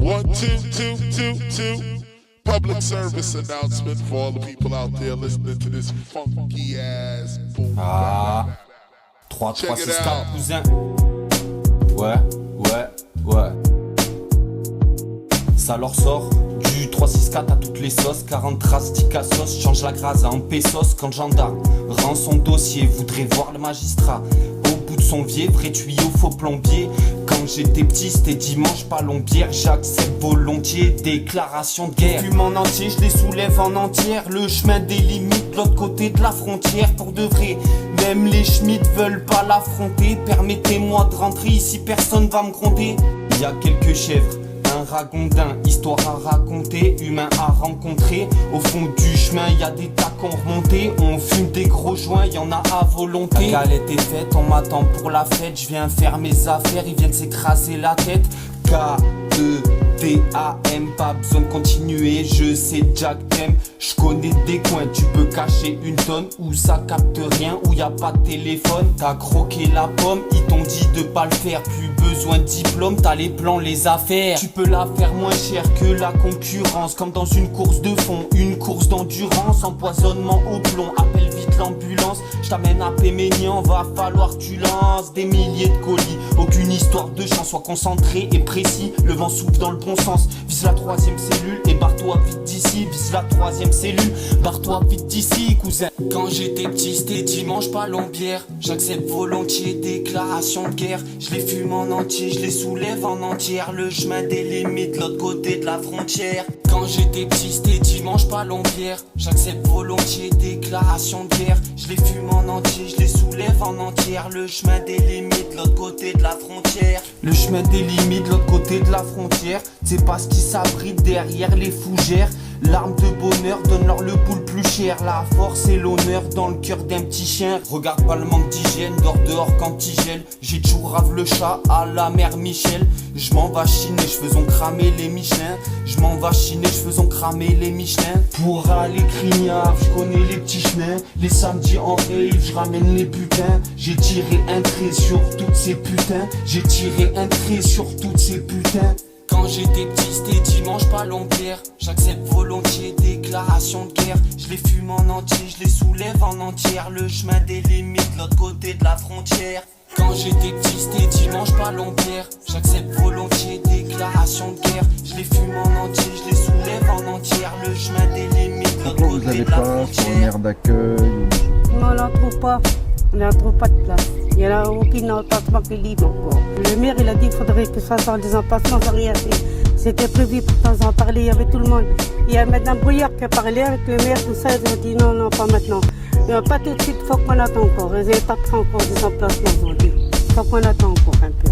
One, two, two, two, two. Public service announcement for all the people out there listening to this funky ass boom. Ah, 3, 3, 6, 4, cousin. Ouais. Ça leur sort du 3, 6, 4 à toutes les sauces. 40 traces d'Icassos, change la grâce en pesos. Quand le gendarme rend son dossier, voudrait voir le magistrat au bout de son vieux, vrai tuyau, faux plombier. Quand j'étais petit, c'était dimanche, pas lombière. J'accepte volontiers, déclaration de guerre. Fume en entier, je les soulève en entière. Le chemin des limites, de l'autre côté de la frontière. Pour de vrai, même les schmitt veulent pas l'affronter. Permettez-moi de rentrer ici, personne va me gronder. Y a quelques chèvres, un ragondin, histoire à raconter, humain à rencontrer. Au fond du chemin, y a des tas qu'on remontait. On fume des gros joints, y en a à volonté. La galette est faite, on m'attend pour la fête. Je viens faire mes affaires, ils viennent s'écraser la tête. K-E-T-A-M, pas besoin de continuer, je sais Jack t'aime. Je connais des coins, tu peux cacher une tonne où ça capte rien, où y a pas de téléphone. T'as croqué la pomme, ils t'ont dit de pas le faire. Plus besoin de diplôme, t'as les plans, les affaires. Tu peux la faire moins cher que la concurrence, comme dans une course de fond, une course d'endurance. Empoisonnement au plomb, appelle vite l'ambulance. Je t'amène à Péménian, va falloir que tu lances des milliers de colis. Aucune histoire de chance, sois concentré et précis. Le vent souffle dans le bon sens, vise la 3ème cellule et barre-toi vite d'ici. Vise la 3ème cellule, barre-toi vite d'ici, cousin. Quand j'étais petit, c'était dimanche, pas lombière. J'accepte volontiers, déclaration de guerre. Je les fume en entier, je les soulève en entière. Le chemin des limites, de l'autre côté de la frontière. Quand j'étais petit, c'était dimanche, pas lombière. J'accepte volontiers, déclaration de guerre. Je les fume en entier, je les soulève en entière. Le chemin des limites, de l'autre côté de la frontière. Le chemin des limites, de l'autre côté de la frontière. C'est pas ce qui s'abrite derrière les fougères. L'arme de bonheur donne-leur le boule plus cher. La force et l'honneur dans le cœur d'un petit chien. Regarde pas le manque d'hygiène, dehors quand il gèle. J'ai toujours rave le chat à la mère Michel. Je m'en vais chiner, je faisons cramer les Michelin. Je m'en vais chiner, je faisons cramer les Michelin. Pour aller crignard, je connais les petits chemins. Les samedis en rave, je ramène les putains. J'ai tiré un trait sur toutes ces putains. J'ai tiré un trait sur toutes ces putains. Quand j'étais petit, c'était dimanche, pas lombière. J'accepte volontiers, déclaration de guerre. Je les fume en entier, je les soulève en entière. Le chemin des limites, de l'autre côté de la frontière. Quand j'étais petit, c'était dimanche, pas lombière. J'accepte volontiers, déclaration de guerre. Je les fume en entier, je les soulève en entière. Le chemin des limites, de l'autre côté de la frontière. Pour une aire d'accueil Non, on n'en trouve pas. On n'en trouve pas de place. Il n'y en a aucun emplacement qui est libre encore. Le maire, il a dit qu'il faudrait que ça sorte des emplacements, ça rien fait. C'était prévu pour temps en parler, il y avait tout le monde. Il y a Mme Brouillard qui a parlé avec le maire, tout ça, ils ont dit non, pas maintenant. Mais pas tout de suite, il faut qu'on attend encore. Ils n'avaient pas pris encore des emplacements aujourd'hui. Il faut qu'on attend encore un peu.